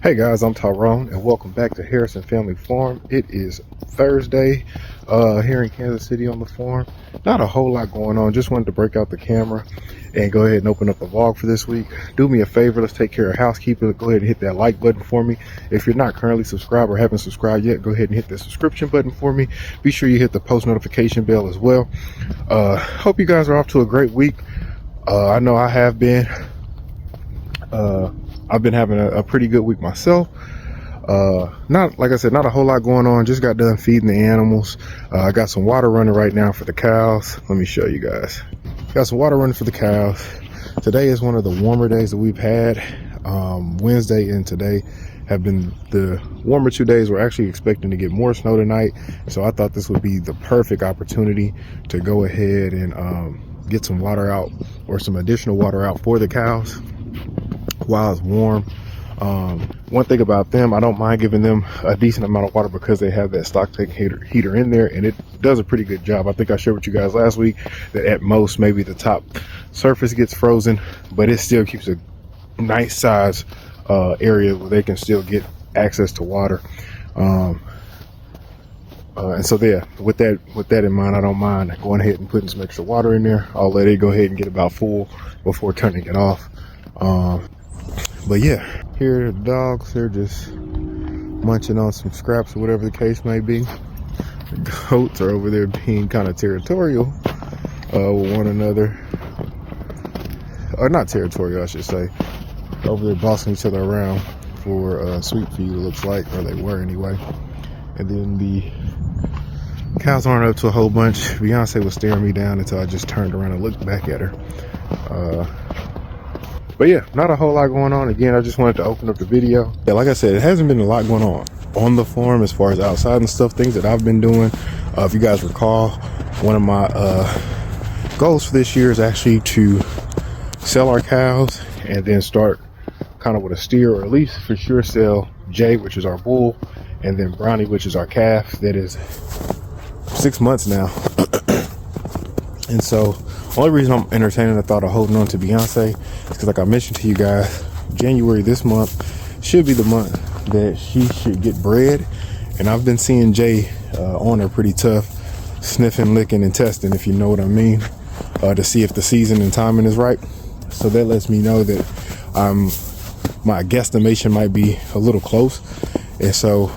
Hey guys, I'm Tyrone and welcome back to Harrison Family Farm. It is Thursday here in Kansas City on the farm. Not a whole lot going on. Just wanted to break out the camera and go ahead and open up the vlog for this week. Do me a favor, let's take care of housekeeping. Go ahead and hit that like button for me. If you're not currently subscribed or haven't subscribed yet, go ahead and hit the subscription button for me. Be sure you hit the post notification bell as well. Hope you guys are off to a great week. I know I have been. I've been having a pretty good week myself. Not, like I said, not a whole lot going on. Just got done feeding the animals. I got some water running right now for the cows. Let me show you guys. Got some water running for the cows. Today is one of the warmer days that we've had. Wednesday and today have been the warmer 2 days. We're actually expecting to get more snow tonight. So I thought this would be the perfect opportunity to go ahead and get some water out, or some additional water out for the cows while it's warm. One thing about them, I don't mind giving them a decent amount of water because they have that stock tank heater in there, and it does a pretty good job. I think I shared with you guys last week that at most maybe the top surface gets frozen, but it still keeps a nice size area where they can still get access to water. And so there, with that in mind, I don't mind going ahead and putting some extra water in there. I'll let it go ahead and get about full before turning it off. But yeah, here are the dogs. They're just munching on some scraps or whatever the case may be. The goats are over there being kind of territorial with one another. Or not territorial, I should say. Over there bossing each other around for sweet feed, it looks like, or they were anyway. And then the cows aren't up to a whole bunch. Beyonce was staring me down until I just turned around and looked back at her. But yeah, not a whole lot going on. Again, I just wanted to open up the video. Yeah, like I said, it hasn't been a lot going on the farm as far as outside and stuff, things that I've been doing. If you guys recall, one of my goals for this year is actually to sell our cows and then start kind of with a steer, or at least for sure sell Jay, which is our bull, and then Brownie, which is our calf that is 6 months now. And so only reason I'm entertaining the thought of holding on to Beyonce is because, like I mentioned to you guys, January this month should be the month that she should get bred. And I've been seeing Jay on her pretty tough, sniffing, licking, and testing, if you know what I mean, to see if the season and timing is right. So that lets me know that my guesstimation might be a little close. And so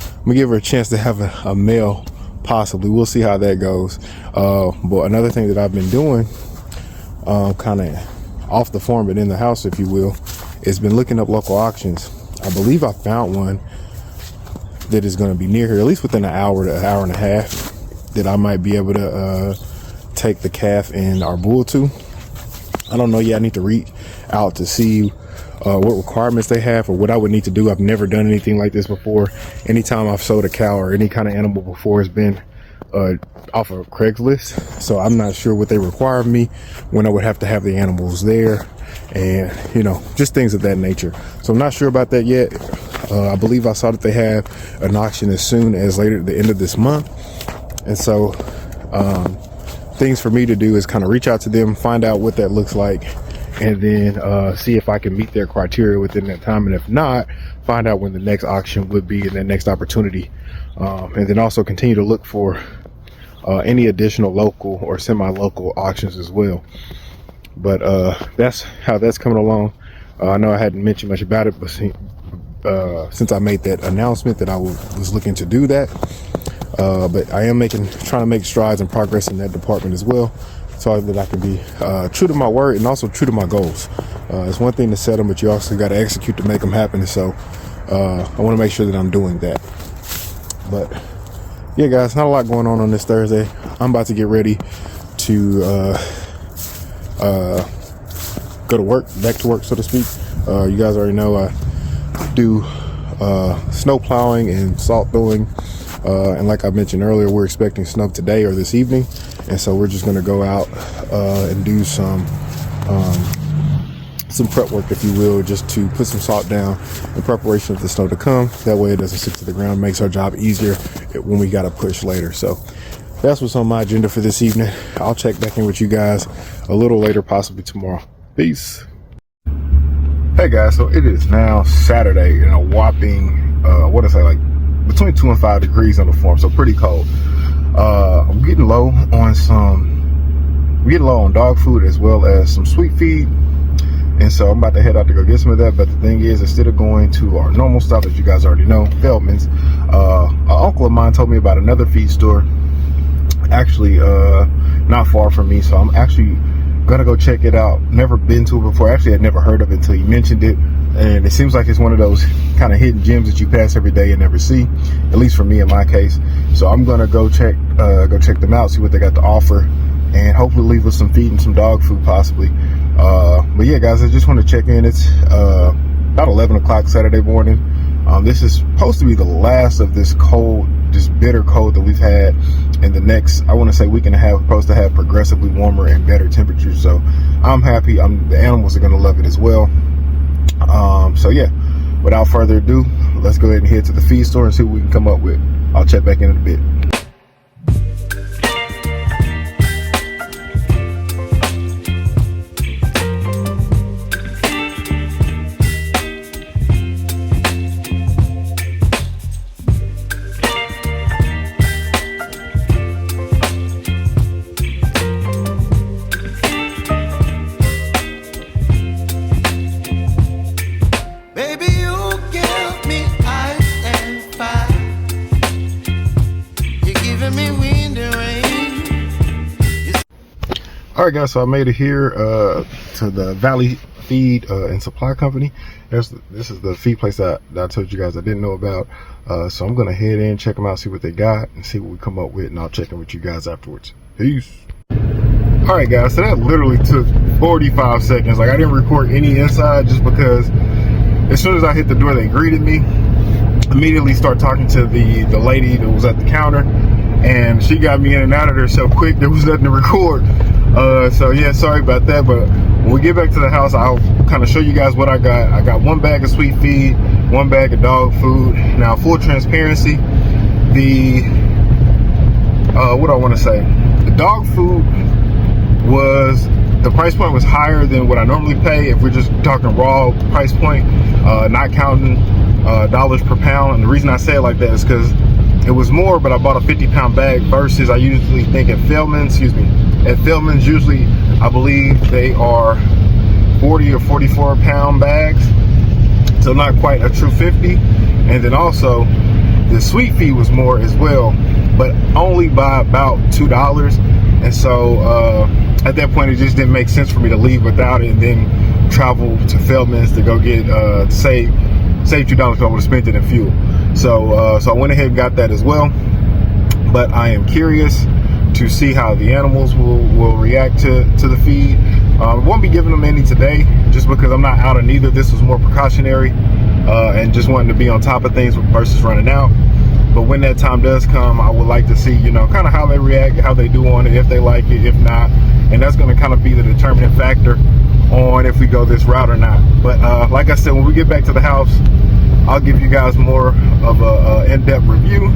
I'm gonna give her a chance to have a male. Possibly. We'll see how that goes. But another thing that I've been doing, kind of off the farm but in the house, if you will, is been looking up local auctions. I believe I found one that is going to be near here, at least within an hour to an hour and a half, that I might be able to take the calf and our bull to. I don't know yet. I need to reach out to see what requirements they have or what I would need to do. I've never done anything like this before. Anytime I've sold a cow or any kind of animal before has been off of Craigslist, so I'm not sure what they require of me, when I would have to have the animals there, and you know, just things of that nature. So I'm not sure about that yet. I believe I saw that they have an auction as soon as later at the end of this month, and so things for me to do is kind of reach out to them, find out what that looks like, and then see if I can meet their criteria within that time. And if not, find out when the next auction would be and the next opportunity. And then also continue to look for any additional local or semi-local auctions as well. But that's how that's coming along. I know I hadn't mentioned much about it, but since I made that announcement that I was looking to do that, but I am trying to make strides and progress in that department as well, so that I can be true to my word and also true to my goals. It's one thing to set them, but you also got to execute to make them happen. So I want to make sure that I'm doing that. But yeah, guys, not a lot going on this Thursday. I'm about to get ready to go to work, back to work, so to speak. You guys already know I do snow plowing and salt throwing. And like I mentioned earlier, we're expecting snow today or this evening. And so we're just going to go out and do some prep work, if you will, just to put some salt down in preparation for the snow to come. That way it doesn't stick to the ground, makes our job easier when we got to push later. So that's what's on my agenda for this evening. I'll check back in with you guys a little later, possibly tomorrow. Peace. Hey guys, so it is now Saturday and a whopping, what is it, like between 2 and 5 degrees on the farm, so pretty cold. I'm getting low on dog food as well as some sweet feed. And so I'm about to head out to go get some of that. But the thing is, instead of going to our normal stop that you guys already know, Feldman's, an uncle of mine told me about another feed store, actually not far from me. So I'm actually gonna go check it out. Never been to it before. Actually, I'd never heard of it until you mentioned it. And it seems like it's one of those kind of hidden gems that you pass every day and never see, at least for me in my case. So I'm gonna go check them out, see what they got to offer, and hopefully leave us some feed and some dog food possibly. But yeah, guys, I just want to check in. It's about 11 o'clock Saturday morning. This is supposed to be the last of this cold, this bitter cold that we've had. And the next, I want to say, week and a half, we're supposed to have progressively warmer and better temperatures. So I'm happy. The animals are going to love it as well. So yeah, without further ado, let's go ahead and head to the feed store and see what we can come up with. I'll check back in a bit. All right, guys, so I made it here to the Valley Feed and Supply Company. This is the feed place that I told you guys I didn't know about. So I'm gonna head in, check them out, see what they got, and see what we come up with, and I'll check in with you guys afterwards. Peace. All right, guys, so that literally took 45 seconds. Like, I didn't record any inside just because as soon as I hit the door, they greeted me. Immediately start talking to the lady that was at the counter, and she got me in and out of there so quick there was nothing to record. So yeah, sorry about that, but when we get back to the house, I'll kind of show you guys what I got. I got 1 bag of sweet feed, 1 bag of dog food. Now, full transparency, what do I want to say? The dog food the price point was higher than what I normally pay if we're just talking raw price point, not counting dollars per pound. And the reason I say it like that is because it was more, but I bought a 50-pound bag versus I usually think at Feldman's, usually I believe they are 40 or 44-pound bags, so not quite a true 50. And then also the sweet feed was more as well, but only by about $2. And so at that point, it just didn't make sense for me to leave without it and then travel to Feldman's to go get save $2 if I would have spent it in fuel. So I went ahead and got that as well. But I am curious to see how the animals will react to the feed. I won't be giving them any today just because I'm not out of neither. This was more precautionary and just wanting to be on top of things versus running out. But when that time does come, I would like to see, kind of how they react, how they do on it, if they like it, if not. And that's going to kind of be the determining factor on if we go this route or not. But like I said, when we get back to the house, I'll give you guys more of a in-depth review.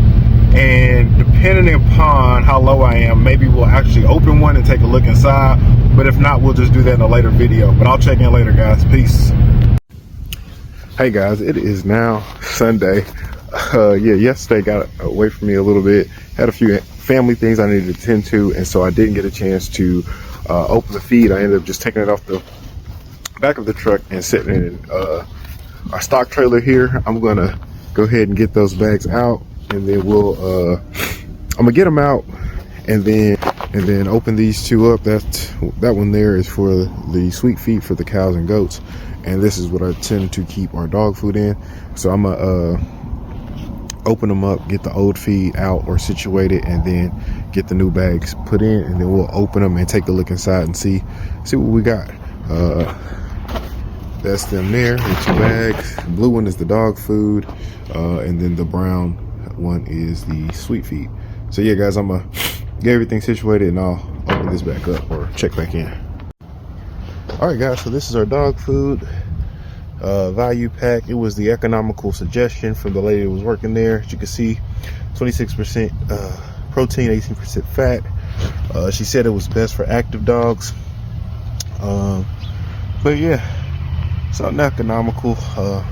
And depending upon how low I am, maybe we'll actually open one and take a look inside. But if not, we'll just do that in a later video. But I'll check in later, guys. Peace. Hey guys, it is now Sunday. Yeah, yesterday got away from me a little bit. Had a few family things I needed to attend to, and so I didn't get a chance to open the feed. I ended up just taking it off the back of the truck and sitting in our stock trailer here. I'm gonna go ahead and get those bags out, and then I'm gonna get them out and then open these two up. That one there is for the sweet feed for the cows and goats, and this is what I tend to keep our dog food in. So I'm gonna open them up, get the old feed out or situated, and then get the new bags put in, and then we'll open them and take a look inside and see what we got. That's them there, the 2 bags. The blue one is the dog food, and then the brown one is the sweet feed. So yeah, guys, I'm gonna get everything situated and I'll open this back up or check back in. All right, guys, so this is our dog food value pack. It was the economical suggestion from the lady that was working there. As you can see, 26% protein, 18% fat. She said it was best for active dogs. But yeah, something economical.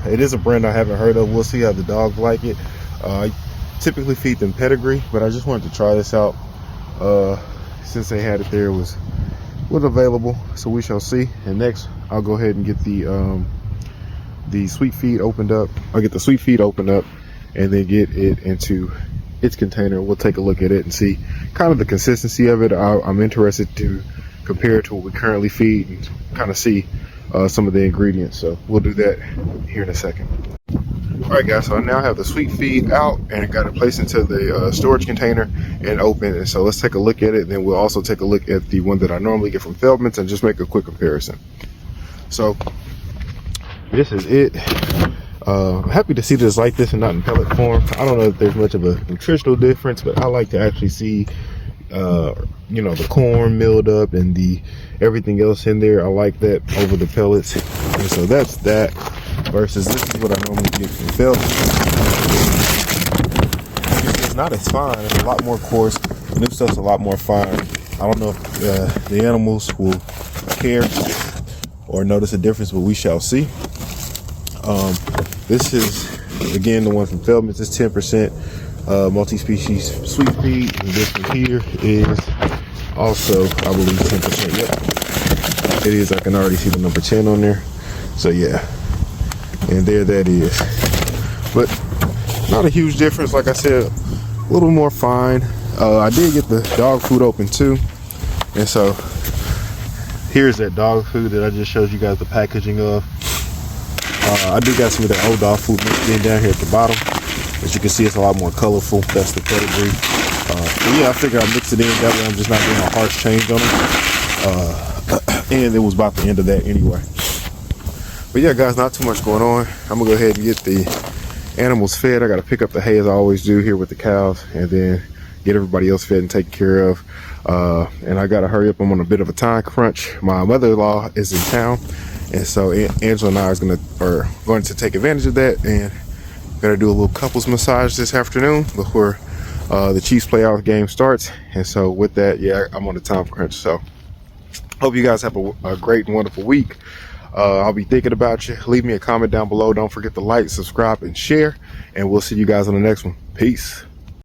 It is a brand I haven't heard of. We'll see how the dogs like it. I typically feed them pedigree, but I just wanted to try this out. Since they had it there, it was available, so we shall see. And next I'll go ahead and get the sweet feed opened up. I'll get the sweet feed opened up and then get it into its container. We'll take a look at it and see kind of the consistency of it. I'm interested to compare it to what we currently feed and kind of see some of the ingredients, so we'll do that here in a second. All right guys, so I now have the sweet feed out and got it placed into the storage container and open. And so let's take a look at it, and then we'll also take a look at the one that I normally get from Feldman's and just make a quick comparison. So this is it. I'm happy to see this like this and not in pellet form. I don't know if there's much of a nutritional difference, but I like to actually see you know, the corn milled up and the everything else in there. I like that over the pellets. And so that's that versus this is what I normally get from Feldman's. It's not as fine. It's a lot more coarse. The new stuff's a lot more fine. I don't know if the animals will care or notice a difference, but we shall see. This is again the one from Feldman's. It's 10% multi-species sweet feed, and this one here is also, I believe, 10%. Yep, it is. I can already see the number 10 on there. So yeah, and there that is. But not a huge difference. Like I said, a little more fine. I did get the dog food open too, and so here's that dog food that I just showed you guys the packaging of. I do got some of that old dog food mixed in down here at the bottom. As you can see, it's a lot more colorful. That's the pedigree. So yeah, I figured I'd mix it in. That way I'm just not doing a harsh change on it. And it was about the end of that anyway. But yeah, guys, not too much going on. I'm going to go ahead and get the animals fed. I got to pick up the hay as I always do here with the cows, and then get everybody else fed and taken care of. And I got to hurry up. I'm on a bit of a time crunch. My mother-in-law is in town, and so Angela and I are going to take advantage of that, and gonna do a little couples massage this afternoon before the Chiefs playoff game starts. And so with that, yeah, I'm on the time crunch. So hope you guys have a great and wonderful week. I'll be thinking about you. Leave me a comment down below. Don't forget to like, subscribe, and share, and we'll see you guys on the next one. Peace.